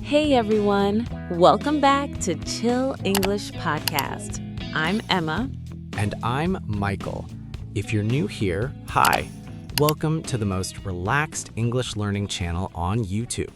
Hey everyone, welcome back to Chill English Podcast. I'm Emma. And I'm Michael. If you're new here, hi. Welcome to the most relaxed English learning channel on YouTube.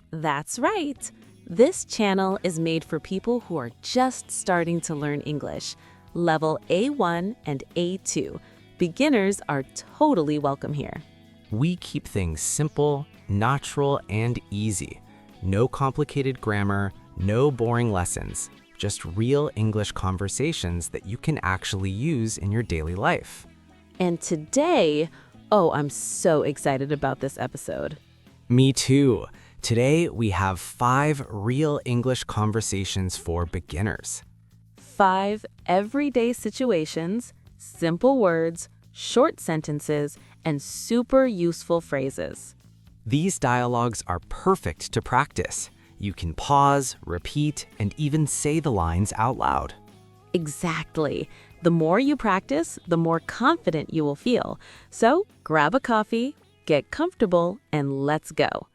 That's right. This channel is made for people who are just starting to learn English. Level A1 and A2. Beginners are totally welcome here. We keep things simple, natural, and easy. No complicated grammar, no boring lessons, just real English conversations that you can actually use in your daily life. And today, I'm so excited about this episode. Me too. Today we have 5 real English conversations for beginners. 5 everyday situations, simple words, short sentences, and super useful phrases. These dialogues are perfect to practice. You can pause, repeat, and even say the lines out loud. Exactly. The more you practice, the more confident you will feel. So grab a coffee, get comfortable, and let's go.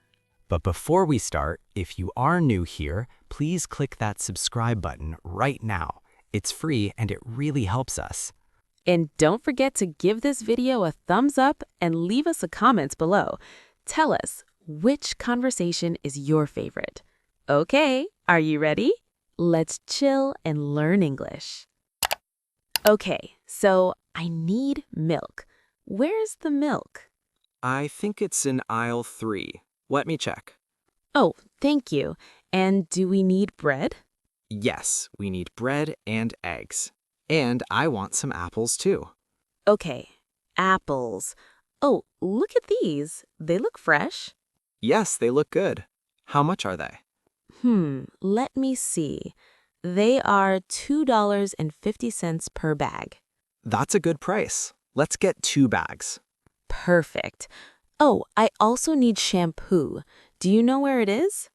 But before we start, if you are new here, please click that subscribe button right now. It's free and it really helps us. And don't forget to give this video a thumbs up and leave us a comment below. Tell us, which conversation is your favorite? Okay, are you ready? Let's chill and learn English. Okay, so I need milk. Where's the milk? I think it's in aisle 3. Let me check. Oh, thank you. And do we need bread? Yes, we need bread and eggs. And I want some apples too. Okay, apples. Oh, look at these. They look fresh. Yes, they look good. How much are they? Let me see. They are $2.50 per bag. That's a good price. Let's get 2 bags. Perfect. Oh, I also need shampoo. Do you know where it is?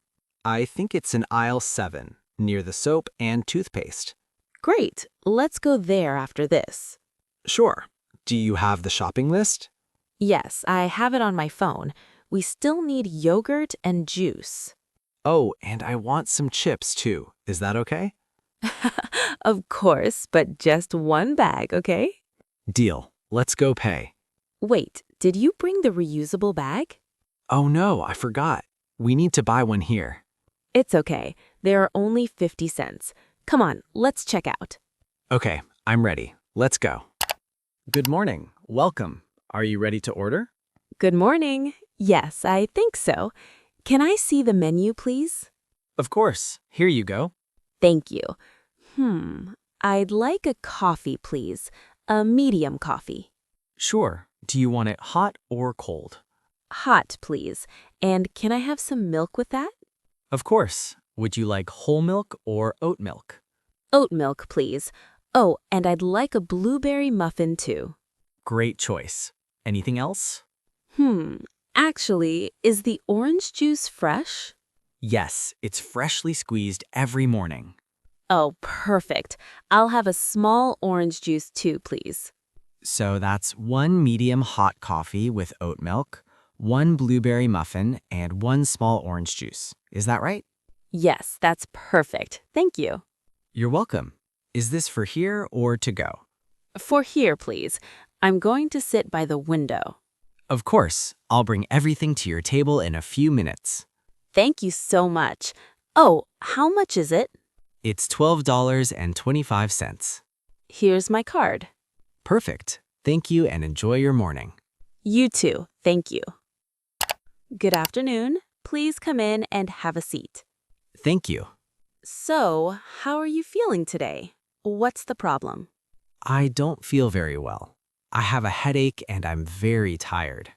I think it's in aisle 7, near the soap and toothpaste. Great. Let's go there after this. Sure. Do you have the shopping list? Yes, I have it on my phone. We still need yogurt and juice. Oh, and I want some chips too. Is that okay? Of course, but just 1 bag, okay? Deal. Let's go pay. Wait, did you bring the reusable bag? Oh no, I forgot. We need to buy one here. It's okay. There are only 50 cents. Come on, let's check out. Okay, I'm ready. Let's go. Good morning. Welcome. Are you ready to order? Good morning. Yes, I think so. Can I see the menu, please? Of course. Here you go. Thank you. I'd like a coffee, please. A medium coffee. Sure. Do you want it hot or cold? Hot, please. And can I have some milk with that? Of course. Would you like whole milk or oat milk? Oat milk, please. Oh, and I'd like a blueberry muffin, too. Great choice. Anything else? Actually, is the orange juice fresh? Yes, it's freshly squeezed every morning. Oh, perfect. I'll have a small orange juice too, please. So that's 1 medium hot coffee with oat milk, 1 blueberry muffin, and 1 small orange juice. Is that right? Yes, that's perfect. Thank you. You're welcome. Is this for here or to go? For here, please. I'm going to sit by the window. Of course. I'll bring everything to your table in a few minutes. Thank you so much. Oh, how much is it? It's $12.25. Here's my card. Perfect. Thank you and enjoy your morning. You too. Thank you. Good afternoon. Please come in and have a seat. Thank you. So, how are you feeling today? What's the problem? I don't feel very well. I have a headache and I'm very tired.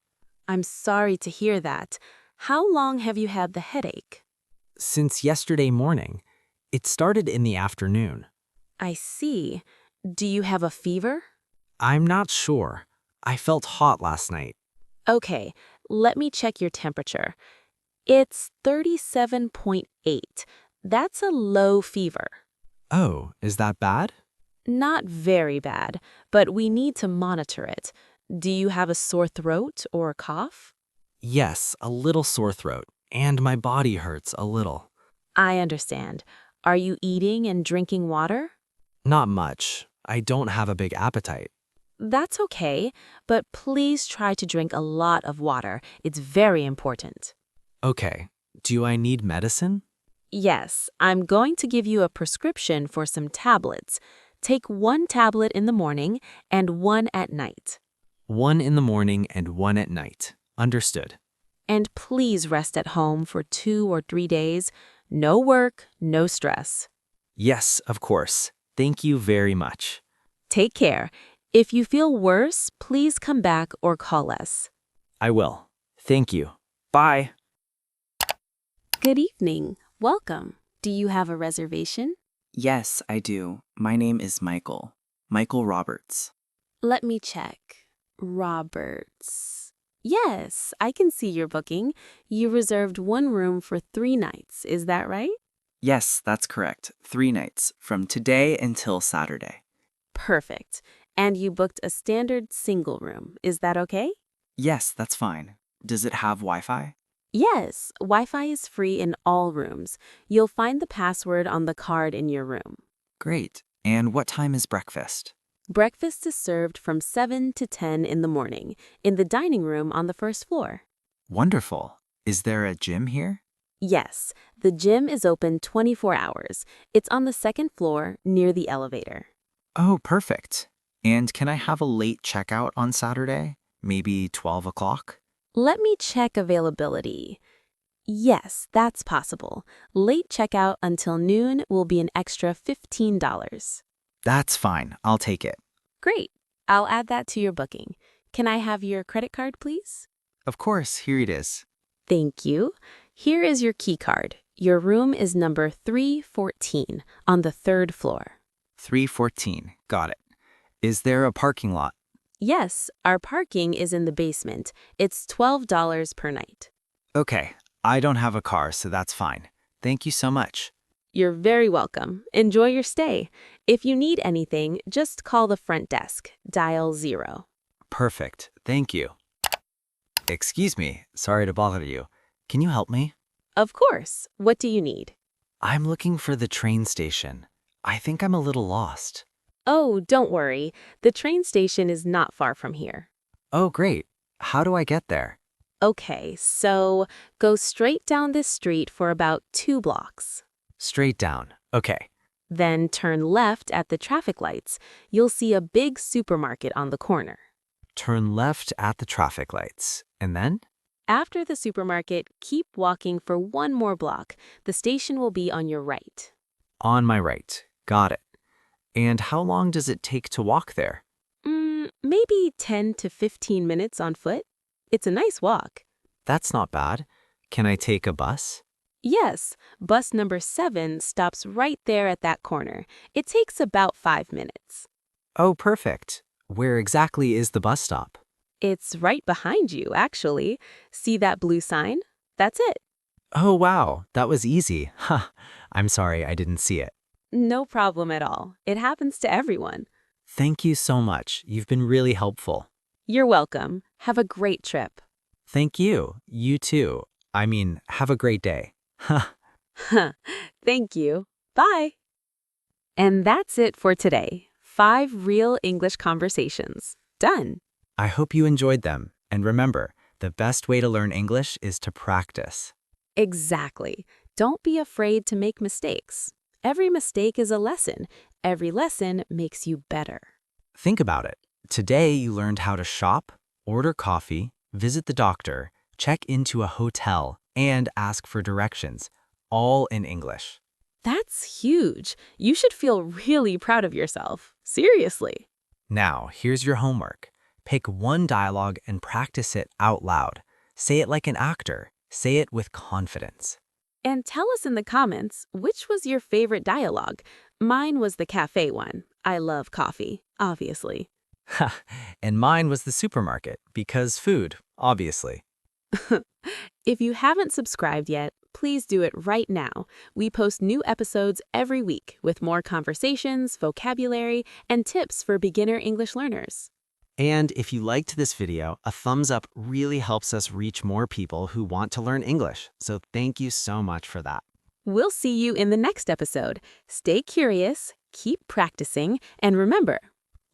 I'm sorry to hear that. How long have you had the headache? Since yesterday morning. It started in the afternoon. I see. Do you have a fever? I'm not sure. I felt hot last night. Okay, let me check your temperature. It's 37.8. That's a low fever. Oh, is that bad? Not very bad, but we need to monitor it. Do you have a sore throat or a cough? Yes, a little sore throat, and my body hurts a little. I understand. Are you eating and drinking water? Not much. I don't have a big appetite. That's okay, but please try to drink a lot of water. It's very important. Okay. Do I need medicine? Yes, I'm going to give you a prescription for some tablets. Take one tablet in the morning and one at night. One in the morning and one at night. Understood. And please rest at home for 2 or 3 days. No work, no stress. Yes, of course. Thank you very much. Take care. If you feel worse, please come back or call us. I will. Thank you. Bye. Good evening. Welcome. Do you have a reservation? Yes, I do. My name is Michael. Michael Roberts. Let me check. Roberts. Yes, I can see your booking. You reserved one room for 3 nights. Is that right? Yes, that's correct. 3 nights, from today until Saturday. Perfect. And you booked a standard single room. Is that okay? Yes, that's fine. Does it have Wi-Fi? Yes, Wi-Fi is free in all rooms. You'll find the password on the card in your room. Great. And what time is breakfast? Breakfast is served from 7 to 10 in the morning in the dining room on the first floor. Wonderful. Is there a gym here? Yes, the gym is open 24 hours. It's on the second floor near the elevator. Oh, perfect. And can I have a late checkout on Saturday? Maybe 12 o'clock? Let me check availability. Yes, that's possible. Late checkout until noon will be an extra $15. That's fine. I'll take it. Great. I'll add that to your booking. Can I have your credit card, please? Of course, here it is. Thank you. Here is your key card. Your room is number 314 on the third floor. 314. Got it. Is there a parking lot? Yes, our parking is in the basement. It's $12 per night. Okay. I don't have a car, so that's fine. Thank you so much. You're very welcome. Enjoy your stay. If you need anything, just call the front desk. Dial 0. Perfect. Thank you. Excuse me. Sorry to bother you. Can you help me? Of course. What do you need? I'm looking for the train station. I think I'm a little lost. Oh, don't worry. The train station is not far from here. Oh, great. How do I get there? Okay, so go straight down this street for about 2 blocks. Straight down. Okay. Then turn left at the traffic lights. You'll see a big supermarket on the corner. Turn left at the traffic lights. And then? After the supermarket, keep walking for 1 more block. The station will be on your right. On my right. Got it. And how long does it take to walk there? Maybe 10 to 15 minutes on foot. It's a nice walk. That's not bad. Can I take a bus? Yes, bus number 7 stops right there at that corner. It takes about 5 minutes. Oh, perfect. Where exactly is the bus stop? It's right behind you, actually. See that blue sign? That's it. Oh, wow. That was easy. Huh. I'm sorry I didn't see it. No problem at all. It happens to everyone. Thank you so much. You've been really helpful. You're welcome. Have a great trip. Thank you. You too. I mean, have a great day. Thank you. Bye. And that's it for today. 5 real English conversations. Done. I hope you enjoyed them. And remember, the best way to learn English is to practice. Exactly. Don't be afraid to make mistakes. Every mistake is a lesson. Every lesson makes you better. Think about it. Today you learned how to shop, order coffee, visit the doctor, check into a hotel, and ask for directions, all in English. That's huge. You should feel really proud of yourself. Seriously. Now, here's your homework. Pick one dialogue and practice it out loud. Say it like an actor. Say it with confidence. And tell us in the comments, which was your favorite dialogue? Mine was the cafe one. I love coffee, obviously. And mine was the supermarket, because food, obviously. If you haven't subscribed yet, please do it right now. We post new episodes every week with more conversations, vocabulary, and tips for beginner English learners. And if you liked this video, a thumbs up really helps us reach more people who want to learn English. So thank you so much for that. We'll see you in the next episode. Stay curious, keep practicing, and remember,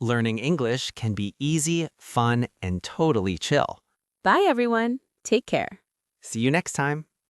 Learning English can be easy, fun, and totally chill. bye everyone. Take care. See you next time.